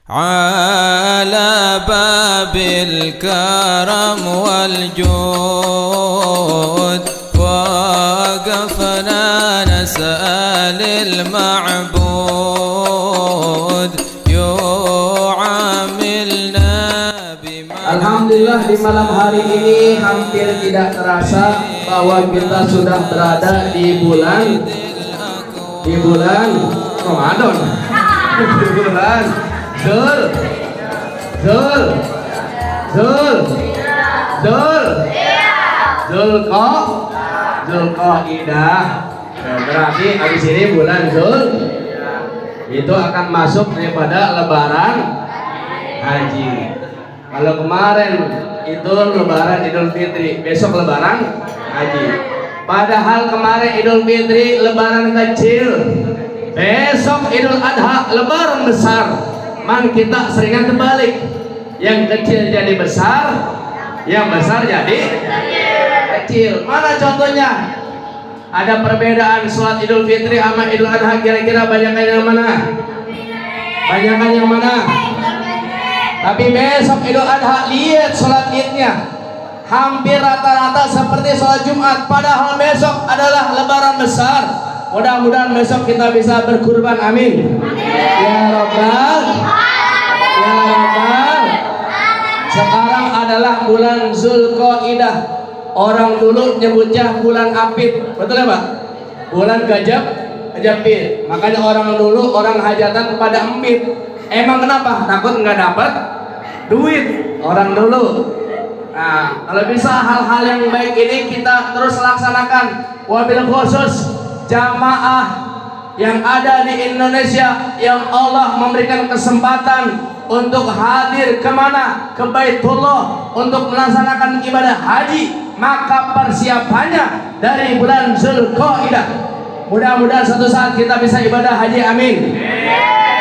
على باب الكرم والجود وقفنا نسأل المعبود يعاملنا بما. Alhamdulillah, di malam hari ini hampir tidak terasa bahwa kita sudah berada di bulan Ramadan. Di bulan Zulqaidah. Berarti habis ini bulan itu akan masuk daripada lebaran haji. Kalau kemarin itu lebaran Idul Fitri, besok lebaran haji. Padahal kemarin Idul Fitri lebaran kecil, besok Idul Adha lebaran besar. Man kita seringan terbalik, yang kecil jadi besar, yang besar jadi kecil. Mana contohnya? Ada perbedaan sholat Idul Fitri sama Idul Adha, kira-kira banyakan yang mana? Banyakan yang mana? Tapi besok Idul Adha, lihat sholat idnya hampir rata-rata seperti sholat Jumat, padahal besok adalah lebaran besar. Mudah-mudahan besok kita bisa berkurban, amin. Ya Rabbal, ya Rabbal. Sekarang adalah bulan Zulqaidah. Orang dulu nyebutnya bulan apit, betul ya Pak? Bulan kejepit. Makanya orang dulu orang hajatan kepada empit. Emang kenapa? Takut nggak dapat duit orang dulu. Nah, kalau bisa hal-hal yang baik ini kita terus laksanakan. Wabil khusus jamaah yang ada di Indonesia yang Allah memberikan kesempatan untuk hadir kemana? Ke Baitullah untuk melaksanakan ibadah haji. Maka persiapannya dari bulan Zulqaidah. Mudah-mudahan suatu saat kita bisa ibadah haji, amin.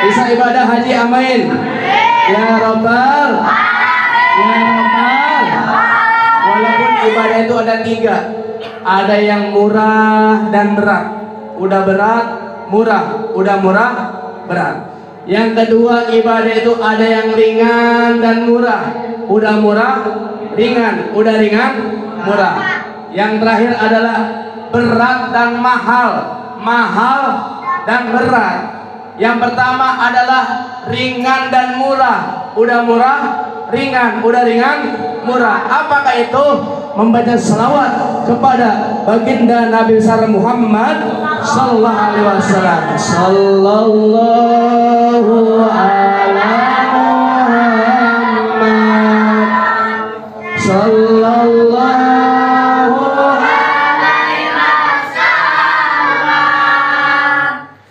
Bisa ibadah haji, amin. Ya Rabbal, ya Rabbal. Walaupun ibadah itu ada tiga, ada yang murah dan berat. Udah berat, murah. Udah murah, berat. Yang kedua, ibadah itu ada yang ringan dan murah. Udah murah, ringan. Udah ringan, murah. Yang terakhir adalah berat dan mahal. Mahal dan berat. Yang pertama adalah ringan dan murah. Udah murah, ringan. Udah ringan, murah. Apakah itu? Membaca selawat kepada baginda Nabi besar Muhammad sallallahu alaihi wasallam. Sallallahu alaihi Muhammad. Sallallahu alaihi wasallam.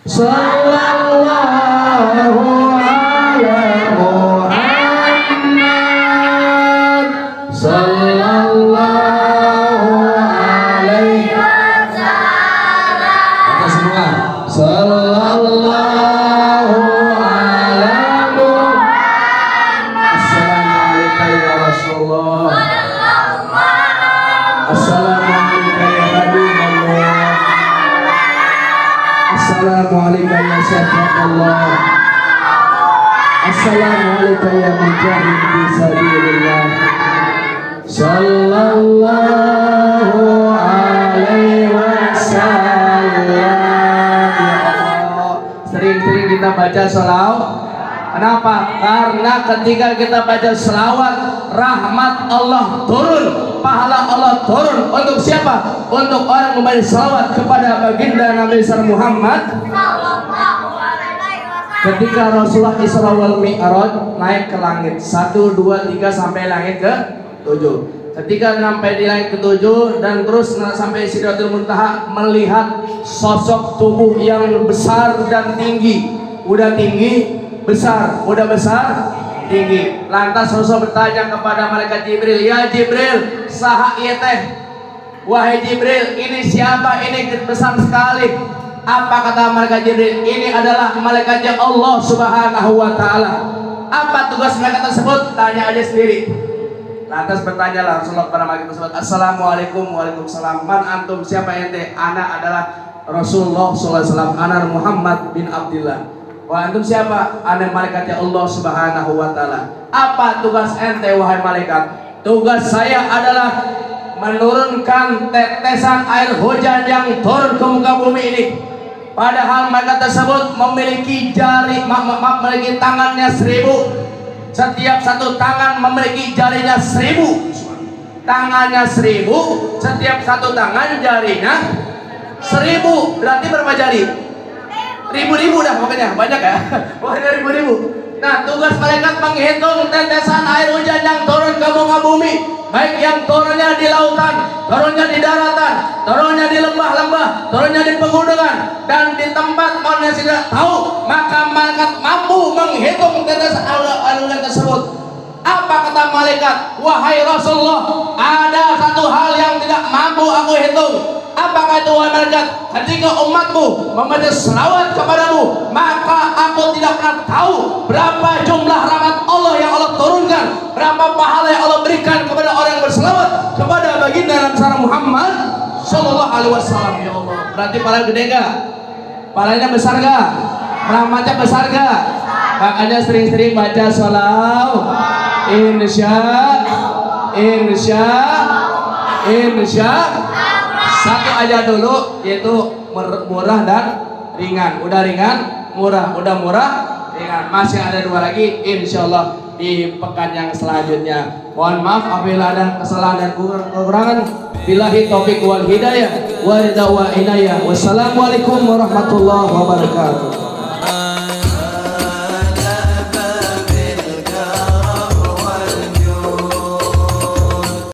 Sallallahu alaihi Muhammad. Sallallahu alaihi wasallam. Kita semua. Sallallahu alaihi Muhammad. Assalamualaikum ya Rasulullah. Assalamualaikum ya Habibullah. Assalamualaikum ya Syafi'ullah. Assalamualaikum ya mujahid fisabilillah. Sallallahu alaihi wasallam. Ya Allah, sering-sering kita baca selawat. Kenapa? Karena ketika kita baca selawat, rahmat Allah turun, pahala Allah turun. Untuk siapa? Untuk orang membaca selawat kepada baginda Nabi besar Muhammad. Ketika Rasulullah Isra wal Mi'raj naik ke langit 1, 2, 3 sampai langit ke 7. Ketika sampai di langit ke-7 dan terus sampai Sidratul Muntaha, melihat sosok tubuh yang besar dan tinggi. Udah tinggi, besar. Udah besar, tinggi. Lantas Rasul bertanya kepada malaikat Jibril, "Ya Jibril, saha ieu teh?" "Wahai Jibril, ini siapa? Ini besar sekali." Apa kata malaikat Jibril? "Ini adalah malaikatnya Allah Subhanahu wa taala." Apa tugas malaikat tersebut? Tanya aja sendiri. Lantas bertanyalah Rasulullah kepada malaikat tersebut, "Assalamualaikum." "Waalaikumsalam." "Man antum, siapa ente?" "Ana adalah Rasulullah sallallahu alaihi wasallam, ana Muhammad bin Abdullah." Wa antum siapa? Ane malaikatnya Allah Subhanahu wa taala. Apa tugas ente wahai malaikat? Tugas saya adalah menurunkan tetesan air hujan yang turun ke muka bumi ini. Padahal malaikat tersebut memiliki memiliki tangannya 1000. Setiap satu tangan memiliki jarinya 1000. Tangannya 1000, setiap satu tangan jarinya 1000. Berarti berapa jari? Ribu-ribu dah pokoknya, banyak ya. Pokoknya ribu-ribu. Nah, tugas malaikat menghitung tetesan air hujan yang turun ke muka bumi, baik yang turunnya di lautan, turunnya di daratan, turunnya di lembah-lembah, turunnya di pegunungan, dan di tempat manusia tidak tahu, maka malaikat mampu menghitung tetesan air hujan tersebut. Apa kata malaikat? Wahai Rasulullah, ada satu hal yang tidak mampu aku hitung. Apakah itu wahai malaikat? Ketika umatmu membaca selawat kepadamu, maka aku tidak pernah tahu berapa jumlah rahmat Allah yang Allah turunkan, berapa pahala yang Allah berikan kepada orang yang berselawat kepada baginda Nabi Muhammad Sallallahu Alaihi Wasallam. Ya Allah, berarti pahala gede gak? Pahalanya besar gak? Rahmatnya besar gak? Makanya sering-sering baca selawat. Insya satu aja dulu, yaitu murah dan ringan. Udah ringan, murah. Udah murah, ringan. Masih ada 2 lagi, insya Allah di pekan yang selanjutnya. Mohon maaf apabila ada kesalahan dan kekurangan. Billahi taufiq wal hidayah wa ridha wa inayah. Wassalamualaikum warahmatullahi wabarakatuh.